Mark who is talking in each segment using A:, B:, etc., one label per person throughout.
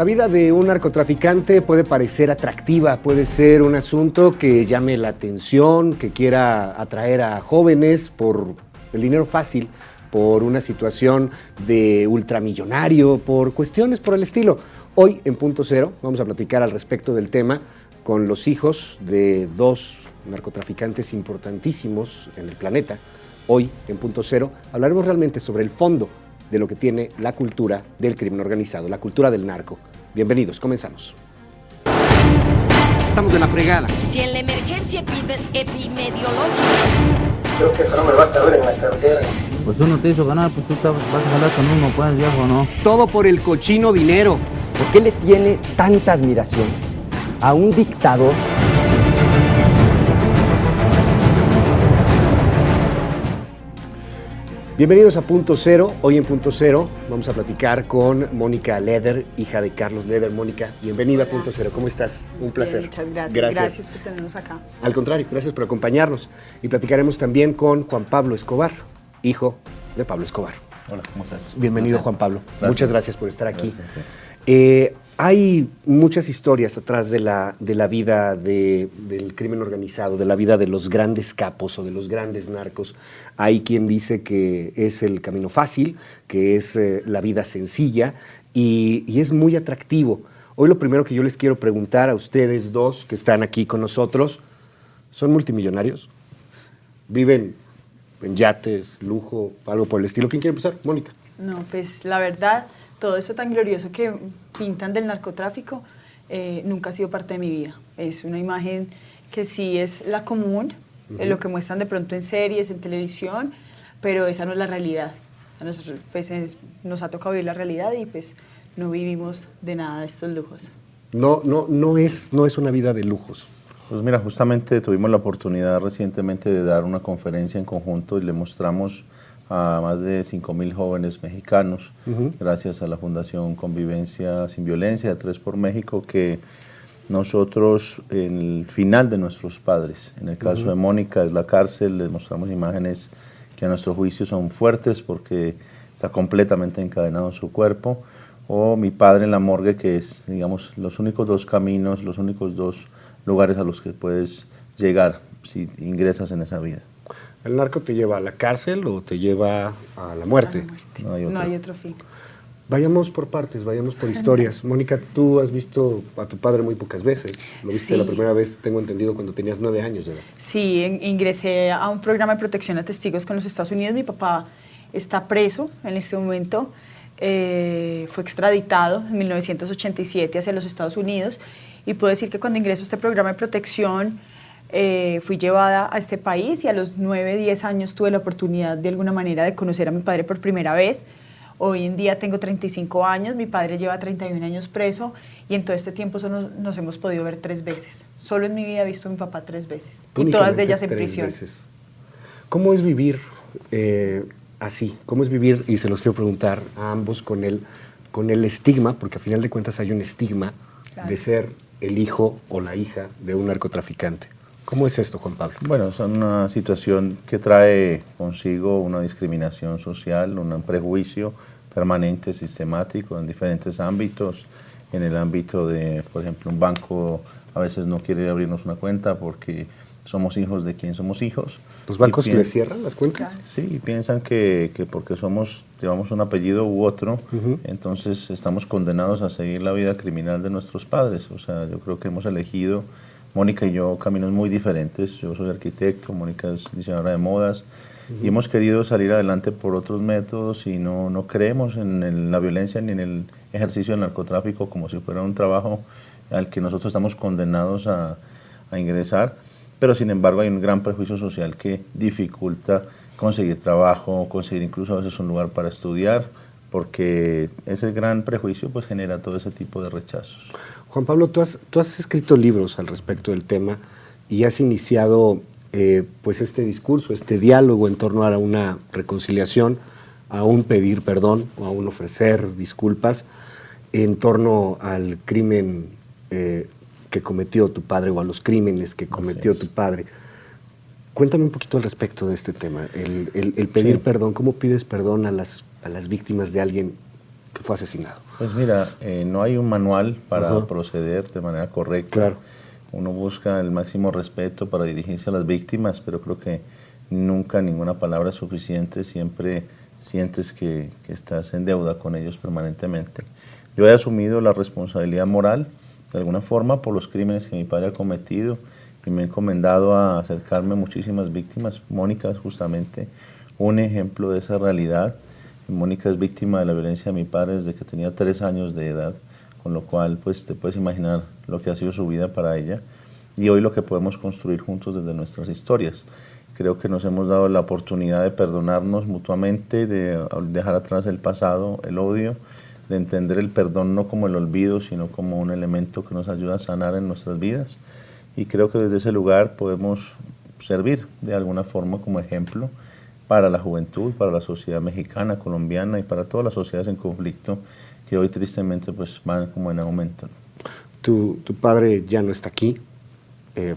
A: La vida de un narcotraficante puede parecer atractiva, puede ser un asunto que llame la atención, que quiera atraer a jóvenes por el dinero fácil, por una situación de ultramillonario, por cuestiones por el estilo. Hoy en Punto Cero vamos a platicar al respecto del tema con los hijos de dos narcotraficantes importantísimos en el planeta. Hoy en Punto Cero hablaremos realmente sobre el fondo de lo que tiene la cultura del crimen organizado, la cultura del narco. Bienvenidos, comenzamos. Estamos en la fregada.
B: Si en la emergencia epidemiológica...
C: Creo que eso no me va a caber en la cartera.
D: Pues uno te hizo ganar, pues tú vas a jalar con uno, pues viejo, ¿no?
A: Todo por el cochino dinero.
E: ¿Por qué le tiene tanta admiración a un dictador?
A: Bienvenidos a Punto Cero. Hoy en Punto Cero vamos a platicar con Mónica Leder, hija de Carlos Leder. Mónica, bienvenida. Hola. A Punto Cero. ¿Cómo estás? Un placer.
F: Bien, muchas gracias. Gracias por tenernos acá.
A: Al contrario, gracias por acompañarnos. Y platicaremos también con Juan Pablo Escobar, hijo de Pablo Escobar.
G: Hola, ¿cómo estás?
A: Bienvenido, Juan Pablo. Gracias. Muchas gracias por estar aquí. Hay muchas historias atrás de la vida del crimen organizado, de la vida de los grandes capos o de los grandes narcos. Hay quien dice que es el camino fácil, que es la vida sencilla y es muy atractivo. Hoy lo primero que yo les quiero preguntar a ustedes dos que están aquí con nosotros, ¿son multimillonarios? ¿Viven en yates, lujo, algo por el estilo? ¿Quién quiere empezar? Mónica.
F: No, pues la verdad, todo eso tan glorioso que pintan del narcotráfico nunca ha sido parte de mi vida. Es una imagen que sí es la común, lo que muestran de pronto en series, en televisión, pero esa no es la realidad. A nosotros pues, nos ha tocado vivir la realidad y pues no vivimos de nada de estos lujos.
A: No es una vida de lujos.
G: Pues mira, justamente tuvimos la oportunidad recientemente de dar una conferencia en conjunto y le mostramos a más de 5,000 jóvenes mexicanos, gracias a la Fundación Convivencia Sin Violencia, 3 por México, que nosotros, en el final de nuestros padres, en el caso de Mónica, es la cárcel, les mostramos imágenes que a nuestro juicio son fuertes porque está completamente encadenado su cuerpo, o mi padre en la morgue, que es, digamos, los únicos 2 caminos, los únicos 2 lugares a los que puedes llegar si ingresas en esa vida.
A: ¿El narco te lleva a la cárcel o te lleva a la muerte?
F: No hay otro fin.
A: Vayamos por partes, vayamos por historias. Mónica, tú has visto a tu padre muy pocas veces. Lo viste la primera vez, tengo entendido, cuando tenías 9 años de edad.
F: Sí, ingresé a un programa de protección a testigos con los Estados Unidos. Mi papá está preso en este momento. Fue extraditado en 1987 hacia los Estados Unidos. Y puedo decir que cuando ingreso a este programa de protección, fui llevada a este país y a los 9, 10 años tuve la oportunidad de alguna manera de conocer a mi padre por primera vez. Hoy en día tengo 35 años, mi padre lleva 31 años preso y en todo este tiempo solo nos hemos podido ver 3 veces. Solo en mi vida he visto a mi papá 3 veces y todas de ellas en prisión. Veces.
A: ¿Cómo es vivir así? ¿Cómo es vivir, y se los quiero preguntar a ambos, con el estigma, porque a final de cuentas hay un estigma, claro, de ser el hijo o la hija de un narcotraficante? ¿Cómo es esto, Juan Pablo?
G: Bueno, es una situación que trae consigo una discriminación social, un prejuicio permanente, sistemático en diferentes ámbitos. En el ámbito de, por ejemplo, un banco a veces no quiere abrirnos una cuenta porque somos hijos de quien somos hijos.
A: ¿Los bancos les cierran las cuentas?
G: Sí, y piensan que porque llevamos un apellido u otro, entonces estamos condenados a seguir la vida criminal de nuestros padres. O sea, yo creo que hemos elegido, Mónica y yo, caminos muy diferentes. Yo soy arquitecto, Mónica es diseñadora de modas, y hemos querido salir adelante por otros métodos y no creemos en la violencia ni en el ejercicio del narcotráfico como si fuera un trabajo al que nosotros estamos condenados a ingresar. Pero sin embargo hay un gran prejuicio social que dificulta conseguir trabajo, conseguir incluso a veces un lugar para estudiar, porque ese gran prejuicio pues genera todo ese tipo de rechazos.
A: Juan Pablo, tú has escrito libros al respecto del tema y has iniciado pues este discurso, este diálogo en torno a una reconciliación, a un pedir perdón o a un ofrecer disculpas en torno al crimen que cometió tu padre o a los crímenes que cometió tu padre. Cuéntame un poquito al respecto de este tema, el pedir perdón. ¿Cómo pides perdón a las víctimas de alguien que fue asesinado?
G: Pues mira, no hay un manual para proceder de manera correcta.
A: Claro.
G: Uno busca el máximo respeto para dirigirse a las víctimas, pero creo que nunca ninguna palabra es suficiente, siempre sientes que estás en deuda con ellos permanentemente. Yo he asumido la responsabilidad moral, de alguna forma, por los crímenes que mi padre ha cometido y me he encomendado a acercarme a muchísimas víctimas. Mónica es justamente un ejemplo de esa realidad. Mónica es víctima de la violencia de mi padre desde que tenía 3 años de edad, con lo cual pues te puedes imaginar lo que ha sido su vida para ella y hoy lo que podemos construir juntos desde nuestras historias. Creo que nos hemos dado la oportunidad de perdonarnos mutuamente, de dejar atrás el pasado, el odio, de entender el perdón no como el olvido, sino como un elemento que nos ayuda a sanar en nuestras vidas. Y creo que desde ese lugar podemos servir de alguna forma como ejemplo para la juventud, para la sociedad mexicana, colombiana y para todas las sociedades en conflicto que hoy tristemente pues van como en aumento.
A: Tu padre ya no está aquí,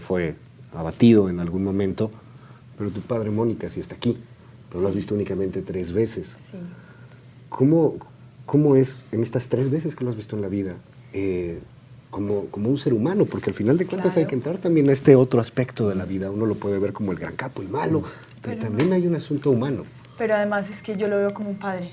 A: fue abatido en algún momento, pero tu padre, Mónica, sí está aquí, pero lo has visto únicamente 3 veces.
F: Sí.
A: ¿Cómo es en estas 3 veces que lo has visto en la vida, como un ser humano? Porque al final de cuentas hay que entrar también a este otro aspecto de la vida. Uno lo puede ver como el gran capo, el malo, pero también hay un asunto humano.
F: Pero además es que yo lo veo como un padre.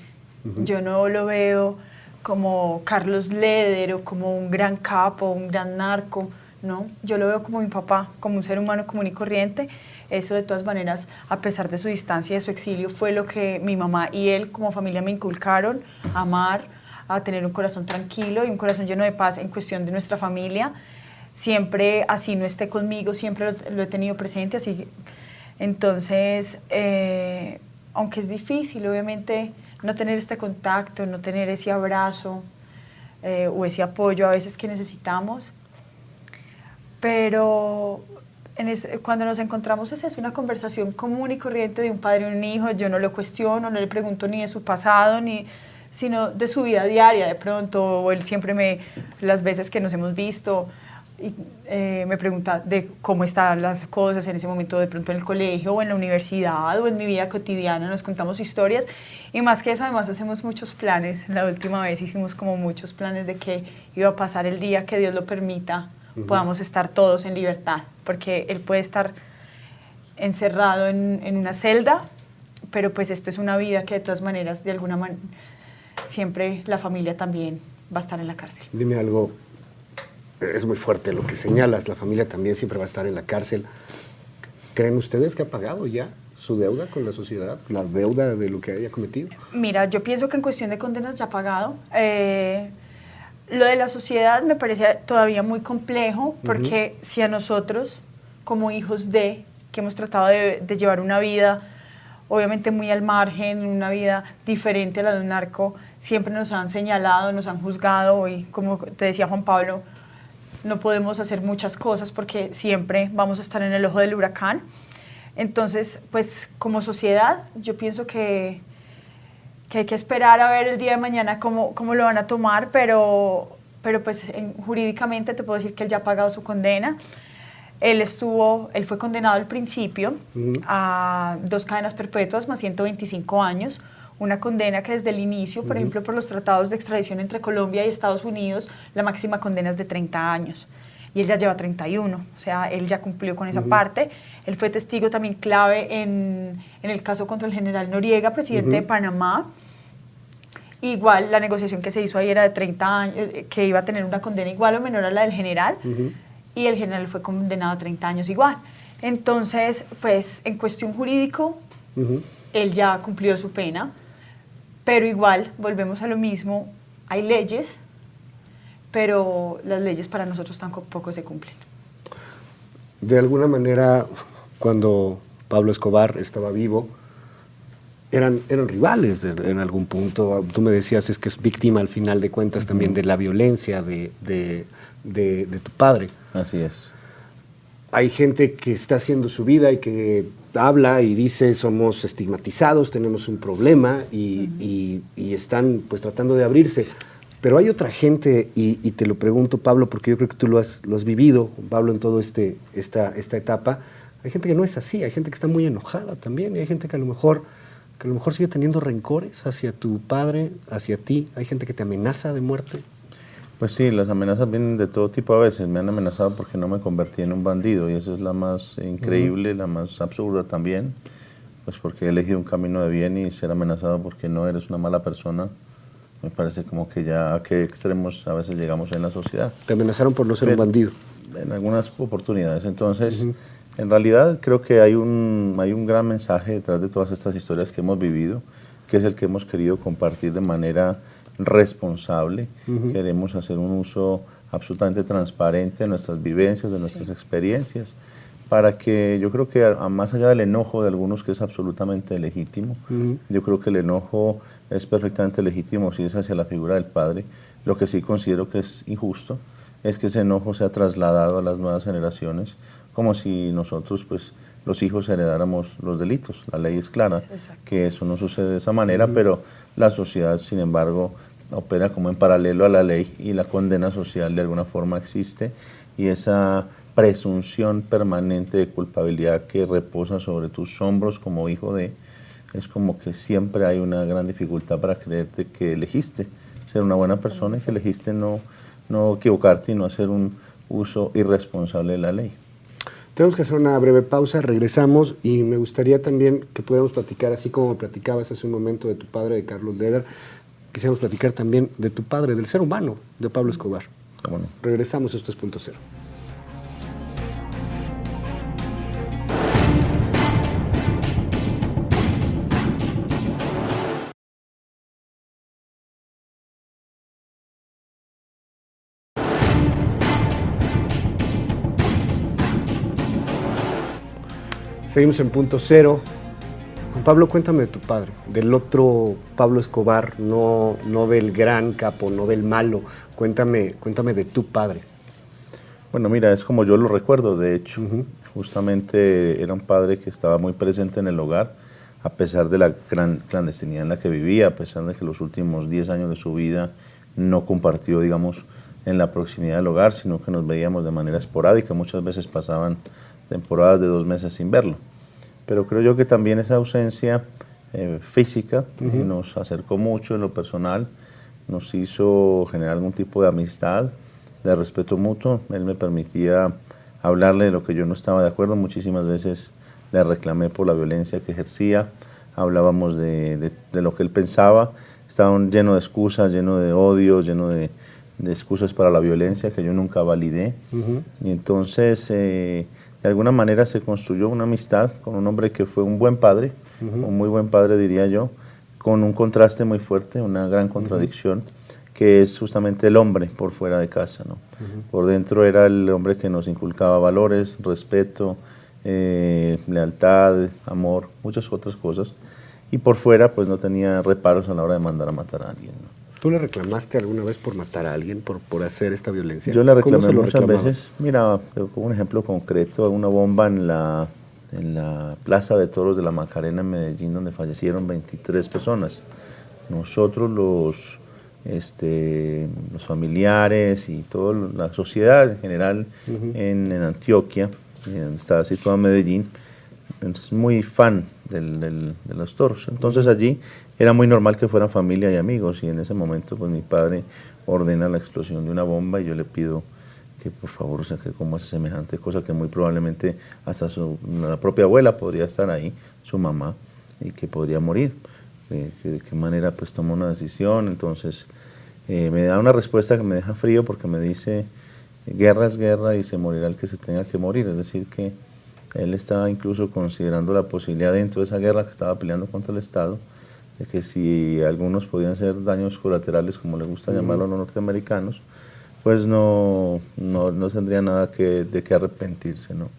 F: Yo no lo veo como Carlos Leder o como un gran capo, un gran narco, ¿no? Yo lo veo como mi papá, como un ser humano común y corriente. Eso de todas maneras, a pesar de su distancia y de su exilio, fue lo que mi mamá y él como familia me inculcaron, a amar, a tener un corazón tranquilo y un corazón lleno de paz en cuestión de nuestra familia. Siempre, así no esté conmigo, siempre lo he tenido presente, así. Entonces, aunque es difícil, obviamente, no tener este contacto, no tener ese abrazo o ese apoyo a veces que necesitamos, pero cuando nos encontramos es una conversación común y corriente de un padre y un hijo. Yo no lo cuestiono, no le pregunto ni de su pasado, sino de su vida diaria de pronto, o él siempre las veces que nos hemos visto, y, me pregunta de cómo están las cosas en ese momento, de pronto en el colegio o en la universidad o en mi vida cotidiana, nos contamos historias y más que eso además hacemos muchos planes. La última vez hicimos como muchos planes de qué iba a pasar el día que Dios lo permita, podamos estar todos en libertad, porque él puede estar encerrado en una celda, pero pues esto es una vida que de todas maneras, de alguna manera, siempre la familia también va a estar en la cárcel.
A: Dime algo, es muy fuerte lo que señalas, la familia también siempre va a estar en la cárcel. ¿Creen ustedes que ha pagado ya su deuda con la sociedad, la deuda de lo que haya cometido?
F: Mira, yo pienso que en cuestión de condenas ya ha pagado. Lo de la sociedad me parece todavía muy complejo, porque si a nosotros, como hijos que hemos tratado de llevar una vida obviamente muy al margen, una vida diferente a la de un narco, siempre nos han señalado, nos han juzgado, y como te decía Juan Pablo, no podemos hacer muchas cosas porque siempre vamos a estar en el ojo del huracán. Entonces, pues como sociedad, yo pienso que hay que esperar a ver el día de mañana cómo lo van a tomar, pero pues jurídicamente te puedo decir que él ya ha pagado su condena. Él fue condenado al principio a 2 cadenas perpetuas más 125 años, una condena que desde el inicio, por ejemplo, por los tratados de extradición entre Colombia y Estados Unidos, la máxima condena es de 30 años. Y él ya lleva 31, o sea, él ya cumplió con esa parte. Él fue testigo también clave en el caso contra el general Noriega, presidente de Panamá. Igual la negociación que se hizo ahí era de 30 años, que iba a tener una condena igual o menor a la del general, y el general fue condenado a 30 años igual. Entonces, pues en cuestión jurídico, él ya cumplió su pena, pero igual volvemos a lo mismo, hay leyes, pero las leyes para nosotros tampoco se cumplen.
A: De alguna manera, cuando Pablo Escobar estaba vivo, eran rivales en algún punto. Tú me decías, es que es víctima al final de cuentas también de la violencia de tu padre.
G: Así es.
A: Hay gente que está haciendo su vida y que habla y dice somos estigmatizados, tenemos un problema y están pues tratando de abrirse. Pero hay otra gente, y te lo pregunto, Pablo, porque yo creo que tú lo has vivido, Pablo, en toda esta etapa. Hay gente que no es así, hay gente que está muy enojada también, y hay gente que a lo mejor que a lo mejor sigue teniendo rencores hacia tu padre, hacia ti? ¿Hay gente que te amenaza de muerte?
G: Pues sí, las amenazas vienen de todo tipo a veces. Me han amenazado porque no me convertí en un bandido y esa es la más increíble, la más absurda también. Pues porque he elegido un camino de bien y ser amenazado porque no eres una mala persona, me parece como que ya a qué extremos a veces llegamos en la sociedad.
A: Te amenazaron por no ser un bandido.
G: En algunas oportunidades. Entonces, en realidad creo que hay un gran mensaje detrás de todas estas historias que hemos vivido, que es el que hemos querido compartir de manera responsable. Queremos hacer un uso absolutamente transparente de nuestras vivencias, de nuestras experiencias, para que yo creo que más allá del enojo de algunos, que es absolutamente legítimo, yo creo que el enojo es perfectamente legítimo si es hacia la figura del padre. Lo que sí considero que es injusto es que ese enojo sea trasladado a las nuevas generaciones, como si nosotros, pues, los hijos heredáramos los delitos. La ley es clara, que eso no sucede de esa manera, pero la sociedad, sin embargo, opera como en paralelo a la ley y la condena social de alguna forma existe, y esa presunción permanente de culpabilidad que reposa sobre tus hombros como hijo de, es como que siempre hay una gran dificultad para creerte que elegiste ser una buena persona y que elegiste no equivocarte y no hacer un uso irresponsable de la ley.
A: Tenemos que hacer una breve pausa, regresamos y me gustaría también que pudiéramos platicar, así como platicabas hace un momento de tu padre, de Carlos Leder, quisiéramos platicar también de tu padre, del ser humano, de Pablo Escobar.
G: ¿Cómo no?
A: Regresamos, esto es Punto Cero. Seguimos en Punto Cero. Juan Pablo, cuéntame de tu padre, del otro Pablo Escobar, no del gran capo, no del malo. Cuéntame de tu padre.
G: Bueno, mira, es como yo lo recuerdo, de hecho. Justamente era un padre que estaba muy presente en el hogar, a pesar de la gran clandestinidad en la que vivía, a pesar de que los últimos 10 años de su vida no compartió, digamos, en la proximidad del hogar, sino que nos veíamos de manera esporádica. Muchas veces pasaban temporadas de 2 meses sin verlo. Pero creo yo que también esa ausencia física nos acercó mucho en lo personal, nos hizo generar algún tipo de amistad, de respeto mutuo. Él me permitía hablarle de lo que yo no estaba de acuerdo. Muchísimas veces le reclamé por la violencia que ejercía, hablábamos de lo que él pensaba. Estaba lleno de excusas, lleno de odio, lleno de excusas para la violencia que yo nunca validé. Y entonces, de alguna manera se construyó una amistad con un hombre que fue un buen padre, un muy buen padre diría yo, con un contraste muy fuerte, una gran contradicción, que es justamente el hombre por fuera de casa, ¿no? Por dentro era el hombre que nos inculcaba valores, respeto, lealtad, amor, muchas otras cosas, y por fuera pues no tenía reparos a la hora de mandar a matar a alguien, ¿no?
A: ¿Tú le reclamaste alguna vez por matar a alguien, por hacer esta violencia?
G: Yo le reclamé muchas veces. Mira, como un ejemplo concreto, una bomba en la Plaza de Toros de la Macarena en Medellín, donde fallecieron 23 personas. Nosotros, los familiares y toda la sociedad en general en Antioquia, está situada en Medellín, es muy fan de los toros. Entonces allí era muy normal que fueran familia y amigos, y en ese momento pues mi padre ordena la explosión de una bomba y yo le pido que por favor, o sea, que cómo hace semejante cosa, que muy probablemente hasta la propia abuela podría estar ahí, su mamá, y que podría morir. De qué manera pues tomó una decisión. Entonces me da una respuesta que me deja frío, porque me dice: guerra es guerra y se morirá el que se tenga que morir. Es decir, que él estaba incluso considerando la posibilidad, dentro de esa guerra que estaba peleando contra el Estado, de que si algunos podían ser daños colaterales, como les gusta llamarlo a los norteamericanos, pues no tendría nada de qué arrepentirse, ¿no?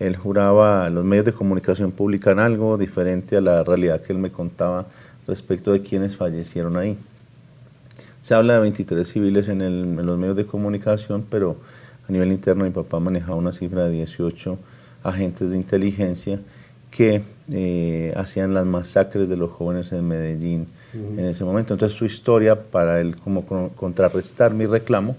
G: Él juraba, los medios de comunicación publican algo diferente a la realidad que él me contaba respecto de quienes fallecieron ahí. Se habla de 23 civiles en los medios de comunicación, pero a nivel interno mi papá manejaba una cifra de 18 agentes de inteligencia que hacían las masacres de los jóvenes en Medellín en ese momento. Entonces su historia, para él como contrarrestar mi reclamo,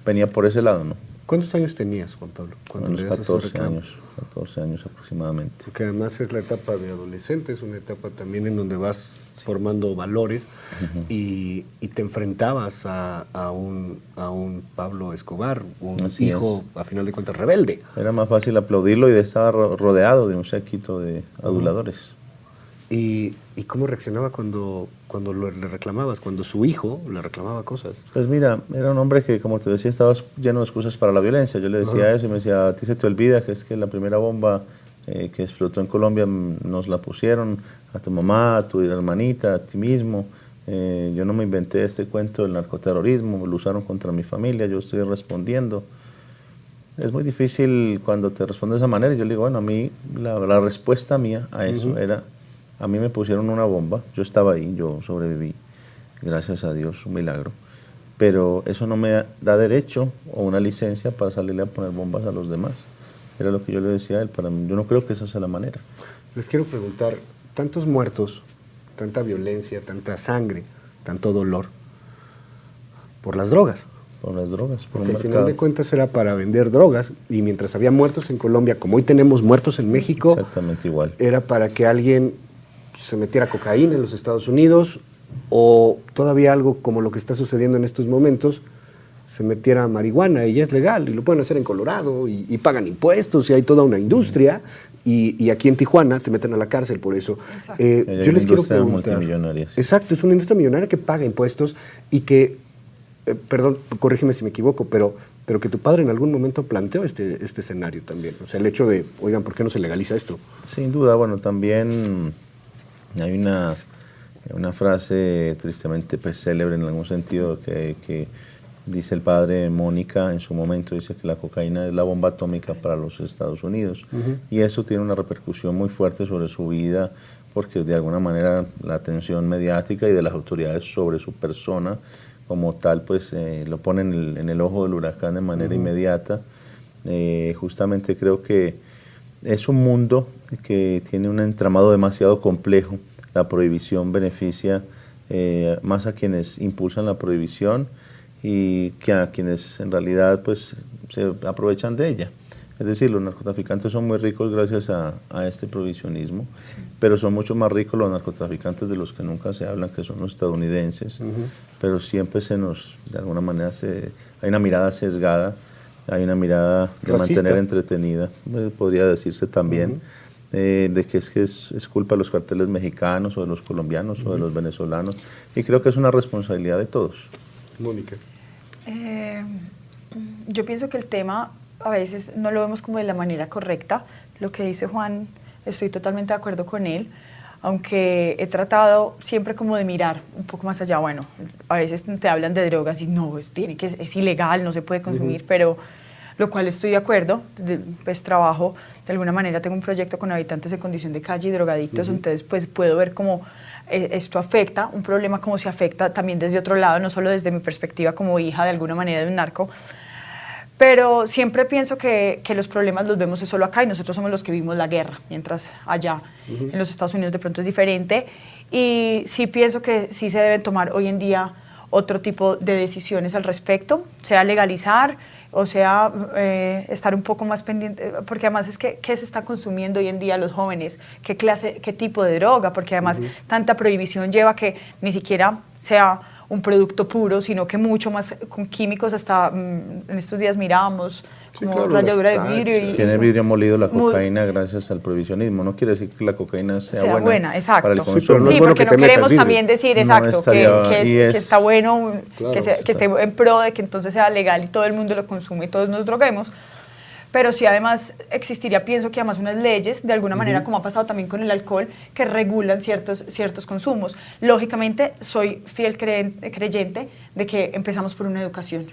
G: venía por ese lado, ¿no?
A: ¿Cuántos años tenías, Juan Pablo, cuando
G: Unos
A: le das esos reclamos?
G: 14 años aproximadamente.
A: Porque además es la etapa de adolescente, es una etapa también en donde vas formando valores y te enfrentabas a un Pablo Escobar, un
G: Así
A: hijo, a final de cuentas, rebelde.
G: Era más fácil aplaudirlo y estaba rodeado de un séquito de aduladores.
A: ¿Y cómo reaccionaba cuando le reclamabas, cuando su hijo le reclamaba cosas?
G: Pues mira, era un hombre que, como te decía, estaba lleno de excusas para la violencia. Yo le decía eso y me decía, a ti se te olvida que es que la primera bomba que explotó en Colombia nos la pusieron a tu mamá, a tu hermanita, a ti mismo. Yo no me inventé este cuento del narcoterrorismo, lo usaron contra mi familia, yo estoy respondiendo. Es muy difícil cuando te responde de esa manera. Y yo le digo, bueno, a mí la respuesta mía a eso era, a mí me pusieron una bomba, yo estaba ahí, yo sobreviví, gracias a Dios, un milagro. Pero eso no me da derecho o una licencia para salirle a poner bombas a los demás. Era lo que yo le decía a él, para mí, yo no creo que esa sea la manera.
A: Les quiero preguntar, tantos muertos, tanta violencia, tanta sangre, tanto dolor, por las drogas.
G: Por las drogas, por
A: Porque
G: un
A: al final
G: mercado.
A: de cuentas era para vender drogas y mientras había muertos en Colombia, como hoy tenemos muertos en México,
G: Exactamente igual.
A: era para que alguien se metiera cocaína en los Estados Unidos o todavía algo como lo que está sucediendo en estos momentos, se metiera marihuana y ya es legal y lo pueden hacer en Colorado y pagan impuestos y hay toda una industria y aquí en Tijuana te meten a la cárcel por eso.
F: Exacto.
A: Yo
G: Hay
A: les
G: una
A: quiero
G: industria
A: preguntar.
G: multimillonaria, sí.
A: Exacto, es una industria millonaria que paga impuestos y que, perdón, corrígeme si me equivoco, pero que tu padre en algún momento planteó este escenario también. O sea, el hecho de, oigan, ¿por qué no se legaliza esto?
G: Sin duda, bueno, también hay una frase tristemente pues, célebre en algún sentido que dice el padre Mónica en su momento, dice que la cocaína es la bomba atómica para los Estados Unidos. Y eso tiene una repercusión muy fuerte sobre su vida, porque de alguna manera la atención mediática y de las autoridades sobre su persona como tal, pues lo pone en el ojo del huracán de manera inmediata. Justamente creo que es un mundo que tiene un entramado demasiado complejo. La prohibición beneficia más a quienes impulsan la prohibición y que a quienes en realidad pues, se aprovechan de ella. Es decir, los narcotraficantes son muy ricos gracias a este prohibicionismo, pero son mucho más ricos los narcotraficantes de los que nunca se hablan, que son los estadounidenses, pero siempre de alguna manera, hay una mirada sesgada, hay una mirada de
A: Racista.
G: mantener entretenida, podría decirse también, de que es culpa de los carteles mexicanos o de los colombianos o de los venezolanos, y creo que es una responsabilidad de todos.
A: Mónica.
F: Yo pienso que el tema a veces no lo vemos como de la manera correcta. Lo que dice Juan, estoy totalmente de acuerdo con él, aunque he tratado siempre como de mirar un poco más allá. Bueno, a veces te hablan de drogas y no, es ilegal, no se puede consumir, pero lo cual estoy de acuerdo, pues trabajo, de alguna manera tengo un proyecto con habitantes en condición de calle y drogadictos, entonces pues puedo ver cómo esto afecta, un problema como se afecta también desde otro lado, no solo desde mi perspectiva como hija de alguna manera de un narco, pero siempre pienso que los problemas los vemos solo acá y nosotros somos los que vivimos la guerra, mientras allá en los Estados Unidos de pronto es diferente. Y sí pienso que sí se deben tomar hoy en día otro tipo de decisiones al respecto, sea legalizar o sea estar un poco más pendiente, porque además es que ¿qué se está consumiendo hoy en día los jóvenes? ¿Qué tipo de droga? Porque además tanta prohibición lleva que ni siquiera sea un producto puro, sino que mucho más con químicos, hasta en estos días mirábamos como
A: claro,
F: ralladura de
A: las
F: vidrio.
G: Tiene vidrio molido la cocaína gracias al prohibicionismo. No quiere decir que la cocaína sea buena
F: exacto.
G: para el
A: Sí,
G: consumo.
A: pero no es
F: Sí,
A: bueno
F: porque
A: que
F: no
A: te metas
F: queremos
A: vidrio.
F: también decir,
G: No
F: exacto,
G: estaría-
F: que está bueno,
A: Claro,
F: que esté en pro de que entonces sea legal y todo el mundo lo consume y todos nos droguemos. Pero sí, además, existiría, pienso que además unas leyes, de alguna manera, como ha pasado también con el alcohol, que regulan ciertos consumos. Lógicamente, soy fiel creyente de que empezamos por una educación.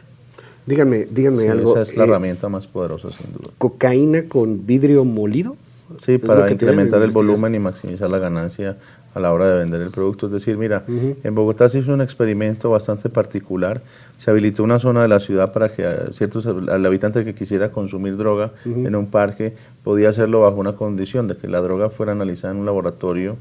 A: Díganme
G: Sí,
A: algo.
G: esa es la herramienta más poderosa, sin duda.
A: ¿Cocaína con vidrio molido?
G: Sí,
A: Es lo
G: para
A: que tienen
G: incrementar el
A: investigación.
G: volumen y maximizar la ganancia a la hora de vender el producto. Es decir, mira, en Bogotá se hizo un experimento bastante particular. Se habilitó una zona de la ciudad para que al habitante que quisiera consumir droga en un parque podía hacerlo bajo una condición de que la droga fuera analizada en un laboratorio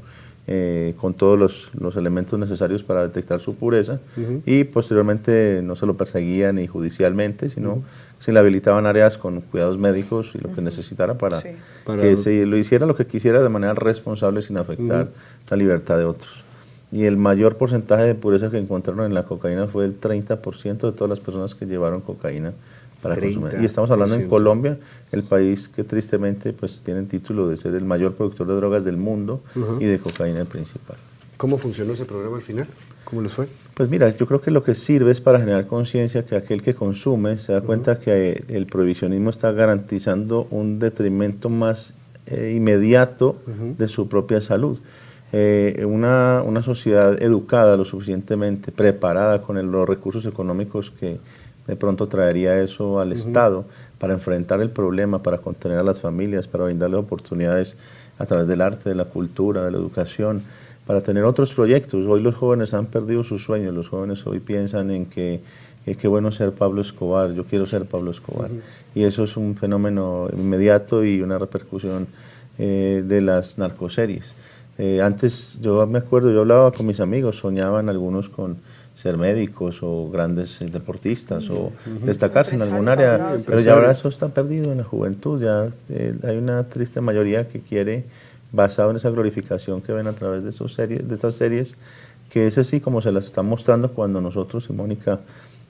G: con todos los elementos necesarios para detectar su pureza, y posteriormente no se lo perseguían ni judicialmente, sino se le habilitaban áreas con cuidados médicos y lo que necesitara para que se lo hiciera lo que quisiera de manera responsable sin afectar la libertad de otros. Y el mayor porcentaje de pureza que encontraron en la cocaína fue el 30% de todas las personas que llevaron cocaína para consumir. Y estamos hablando en Colombia, el país que tristemente pues tiene el título de ser el mayor productor de drogas del mundo y de cocaína el principal.
A: ¿Cómo funcionó ese programa al final? ¿Cómo les fue?
G: Pues mira, yo creo que lo que sirve es para generar conciencia que aquel que consume se da cuenta que el prohibicionismo está garantizando un detrimento más inmediato de su propia salud. Una sociedad educada lo suficientemente, preparada con los recursos económicos que de pronto traería eso al Estado para enfrentar el problema, para contener a las familias, para brindarles oportunidades a través del arte, de la cultura, de la educación, para tener otros proyectos. Hoy los jóvenes han perdido sus sueños, los jóvenes hoy piensan en que qué bueno ser Pablo Escobar, yo quiero ser Pablo Escobar. Y eso es un fenómeno inmediato y una repercusión de las narcoseries. Antes yo me acuerdo, yo hablaba con mis amigos, soñaban algunos con ser médicos o grandes deportistas o destacarse en algún área, pero ya ahora eso está perdido en la juventud, ya hay una triste mayoría que quiere, basado en esa glorificación que ven a través de estas series, que es así como se las está mostrando cuando nosotros, y Mónica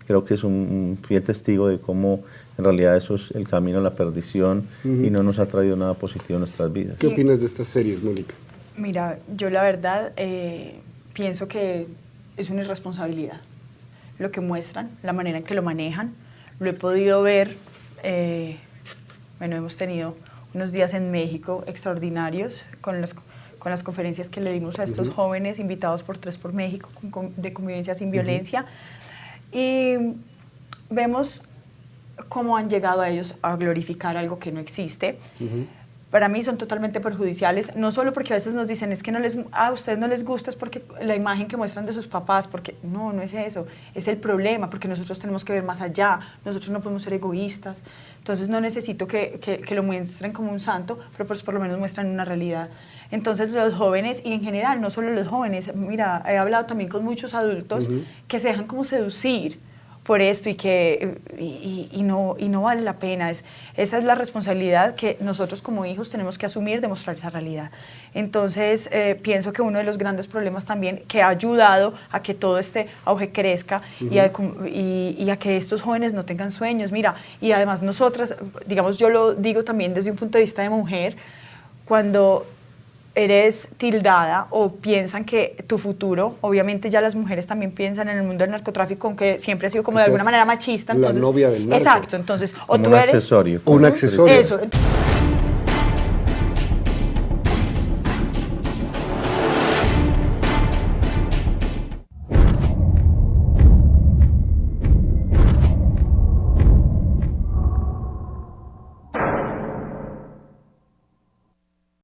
G: creo que es un fiel testigo de cómo en realidad eso es el camino a la perdición y no nos ha traído nada positivo en nuestras vidas.
A: ¿Qué opinas de estas series, Mónica?
F: Mira, yo la verdad pienso que es una irresponsabilidad lo que muestran, la manera en que lo manejan. Lo he podido ver, bueno, hemos tenido unos días en México extraordinarios con las conferencias que le dimos a estos jóvenes invitados por 3 por México de convivencia sin violencia, y vemos cómo han llegado a ellos a glorificar algo que no existe. Para mí son totalmente perjudiciales, no solo porque a veces nos dicen es que a ustedes no les gusta, es porque la imagen que muestran de sus papás, porque no es eso, es el problema, porque nosotros tenemos que ver más allá, nosotros no podemos ser egoístas, entonces no necesito que lo muestren como un santo, pero pues por lo menos muestran una realidad. Entonces los jóvenes, y en general, no solo los jóvenes, mira, he hablado también con muchos adultos que se dejan como seducir por esto y no vale la pena. Esa es la responsabilidad que nosotros como hijos tenemos que asumir de mostrar esa realidad. Entonces pienso que uno de los grandes problemas también que ha ayudado a que todo este auge crezca y a que estos jóvenes no tengan sueños. Mira, y además nosotras, digamos, yo lo digo también desde un punto de vista de mujer, cuando eres tildada o piensan que tu futuro, obviamente ya las mujeres también piensan en el mundo del narcotráfico, aunque siempre ha sido como de alguna manera machista. Entonces,
A: la novia del narco.
F: Exacto, entonces, o
G: como
F: tú
G: un
F: eres...
G: accesorio.
A: Un accesorio.
F: Eso.